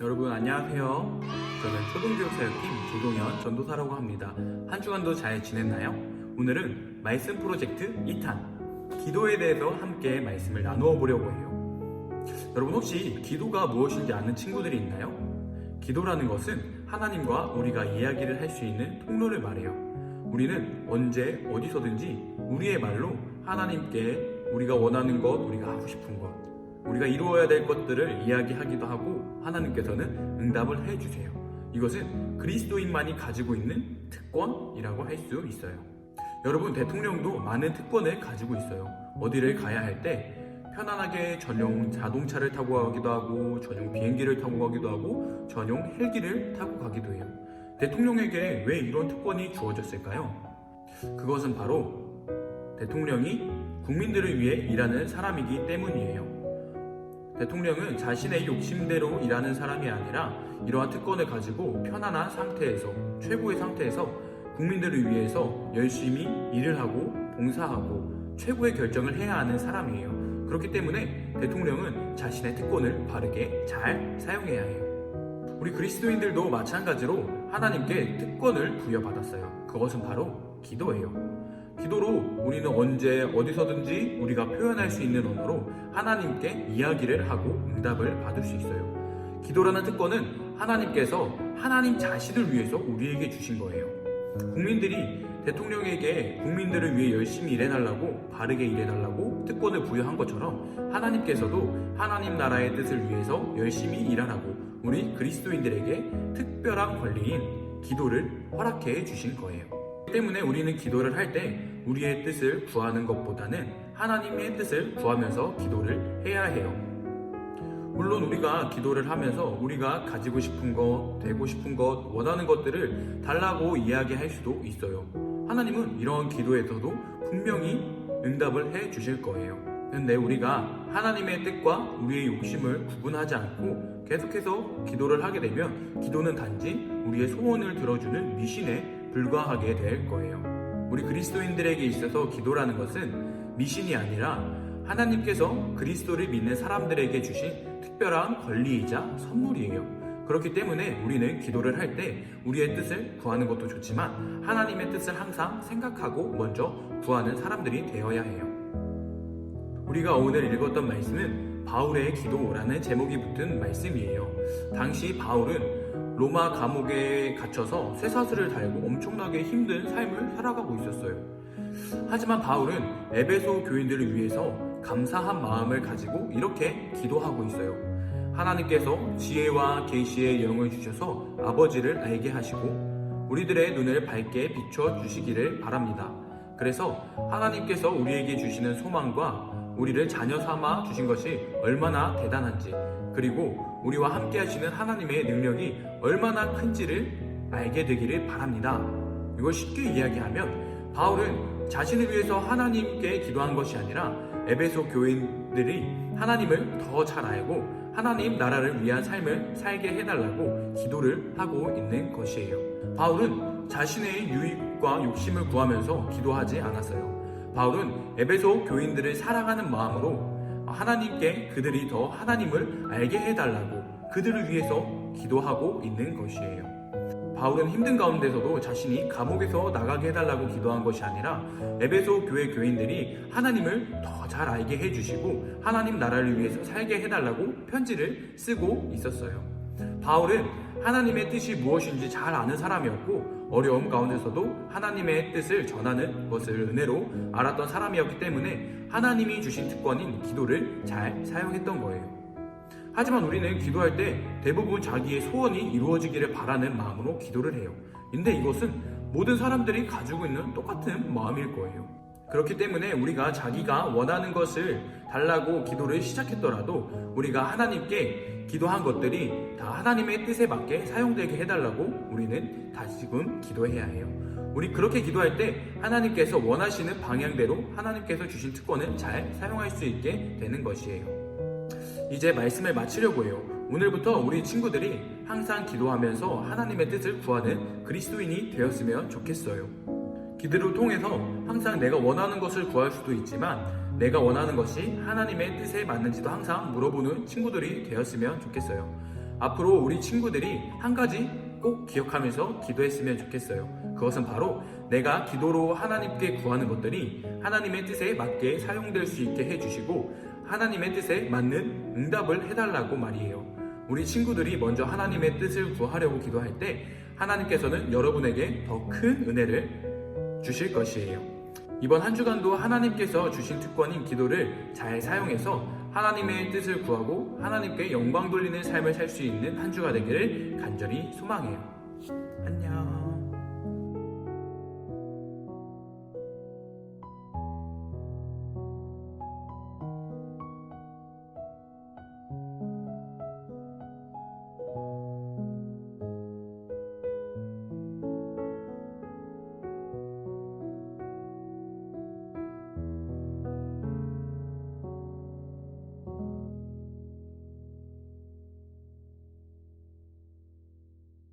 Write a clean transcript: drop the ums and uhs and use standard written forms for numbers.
여러분 안녕하세요. 저는 초등교육사역팀 조동현 전도사라고 합니다. 한 주간도 잘 지냈나요? 오늘은 말씀 프로젝트 2탄 기도에 대해서 함께 말씀을 나누어 보려고 해요. 여러분 혹시 기도가 무엇인지 아는 친구들이 있나요? 기도라는 것은 하나님과 우리가 이야기를 할 수 있는 통로를 말해요. 우리는 언제 어디서든지 우리의 말로 하나님께 우리가 원하는 것, 우리가 하고 싶은 것, 우리가 이루어야 될 것들을 이야기하기도 하고 하나님께서는 응답을 해주세요. 이것은 그리스도인만이 가지고 있는 특권이라고 할 수 있어요. 여러분, 대통령도 많은 특권을 가지고 있어요. 어디를 가야 할 때 편안하게 전용 자동차를 타고 가기도 하고, 전용 비행기를 타고 가기도 하고, 전용 헬기를 타고 가기도 해요. 대통령에게 왜 이런 특권이 주어졌을까요? 그것은 바로 대통령이 국민들을 위해 일하는 사람이기 때문이에요. 대통령은 자신의 욕심대로 일하는 사람이 아니라 이러한 특권을 가지고 편안한 상태에서, 최고의 상태에서 국민들을 위해서 열심히 일을 하고 봉사하고 최고의 결정을 해야 하는 사람이에요. 그렇기 때문에 대통령은 자신의 특권을 바르게 잘 사용해야 해요. 우리 그리스도인들도 마찬가지로 하나님께 특권을 부여받았어요. 그것은 바로 기도예요. 기도로 우리는 언제 어디서든지 우리가 표현할 수 있는 언어로 하나님께 이야기를 하고 응답을 받을 수 있어요. 기도라는 특권은 하나님께서 하나님 자신을 위해서 우리에게 주신 거예요. 국민들이 대통령에게 국민들을 위해 열심히 일해달라고, 바르게 일해달라고 특권을 부여한 것처럼 하나님께서도 하나님 나라의 뜻을 위해서 열심히 일하라고 우리 그리스도인들에게 특별한 권리인 기도를 허락해 주신 거예요. 때문에 우리는 기도를 할 때 우리의 뜻을 구하는 것보다는 하나님의 뜻을 구하면서 기도를 해야 해요. 물론 우리가 기도를 하면서 우리가 가지고 싶은 것, 되고 싶은 것, 원하는 것들을 달라고 이야기할 수도 있어요. 하나님은 이런 기도에서도 분명히 응답을 해 주실 거예요. 그런데 우리가 하나님의 뜻과 우리의 욕심을 구분하지 않고 계속해서 기도를 하게 되면 기도는 단지 우리의 소원을 들어주는 미신에 불과하게 될 거예요. 우리 그리스도인들에게 있어서 기도라는 것은 미신이 아니라 하나님께서 그리스도를 믿는 사람들에게 주신 특별한 권리이자 선물이에요. 그렇기 때문에 우리는 기도를 할 때 우리의 뜻을 구하는 것도 좋지만 하나님의 뜻을 항상 생각하고 먼저 구하는 사람들이 되어야 해요. 우리가 오늘 읽었던 말씀은 바울의 기도라는 제목이 붙은 말씀이에요. 당시 바울은 로마 감옥에 갇혀서 쇠사슬을 달고 엄청나게 힘든 삶을 살아가고 있었어요. 하지만 바울은 에베소 교인들을 위해서 감사한 마음을 가지고 이렇게 기도하고 있어요. 하나님께서 지혜와 계시의 영을 주셔서 아버지를 알게 하시고 우리들의 눈을 밝게 비춰 주시기를 바랍니다. 그래서 하나님께서 우리에게 주시는 소망과 우리를 자녀 삼아 주신 것이 얼마나 대단한지, 그리고 우리와 함께 하시는 하나님의 능력이 얼마나 큰지를 알게 되기를 바랍니다. 이걸 쉽게 이야기하면 바울은 자신을 위해서 하나님께 기도한 것이 아니라 에베소 교인들이 하나님을 더 잘 알고 하나님 나라를 위한 삶을 살게 해달라고 기도를 하고 있는 것이에요. 바울은 자신의 유익과 욕심을 구하면서 기도하지 않았어요. 바울은 에베소 교인들을 사랑하는 마음으로 하나님께 그들이 더 하나님을 알게 해달라고 그들을 위해서 기도하고 있는 것이에요. 바울은 힘든 가운데서도 자신이 감옥에서 나가게 해달라고 기도한 것이 아니라 에베소 교회 교인들이 하나님을 더 잘 알게 해주시고 하나님 나라를 위해서 살게 해달라고 편지를 쓰고 있었어요. 바울은 하나님의 뜻이 무엇인지 잘 아는 사람이었고 어려움 가운데서도 하나님의 뜻을 전하는 것을 은혜로 알았던 사람이었기 때문에 하나님이 주신 특권인 기도를 잘 사용했던 거예요. 하지만 우리는 기도할 때 대부분 자기의 소원이 이루어지기를 바라는 마음으로 기도를 해요. 근데 이것은 모든 사람들이 가지고 있는 똑같은 마음일 거예요. 그렇기 때문에 우리가 자기가 원하는 것을 달라고 기도를 시작했더라도 우리가 하나님께 기도한 것들이 다 하나님의 뜻에 맞게 사용되게 해달라고 우리는 다시금 기도해야 해요. 우리 그렇게 기도할 때 하나님께서 원하시는 방향대로 하나님께서 주신 특권을 잘 사용할 수 있게 되는 것이에요. 이제 말씀을 마치려고 해요. 오늘부터 우리 친구들이 항상 기도하면서 하나님의 뜻을 구하는 그리스도인이 되었으면 좋겠어요. 기도를 통해서 항상 내가 원하는 것을 구할 수도 있지만 내가 원하는 것이 하나님의 뜻에 맞는지도 항상 물어보는 친구들이 되었으면 좋겠어요. 앞으로 우리 친구들이 한 가지 꼭 기억하면서 기도했으면 좋겠어요. 그것은 바로 내가 기도로 하나님께 구하는 것들이 하나님의 뜻에 맞게 사용될 수 있게 해주시고 하나님의 뜻에 맞는 응답을 해달라고 말이에요. 우리 친구들이 먼저 하나님의 뜻을 구하려고 기도할 때 하나님께서는 여러분에게 더 큰 은혜를 주실 것이에요. 이번 한 주간도 하나님께서 주신 특권인 기도를 잘 사용해서 하나님의 뜻을 구하고 하나님께 영광 돌리는 삶을 살 수 있는 한 주가 되기를 간절히 소망해요. 안녕.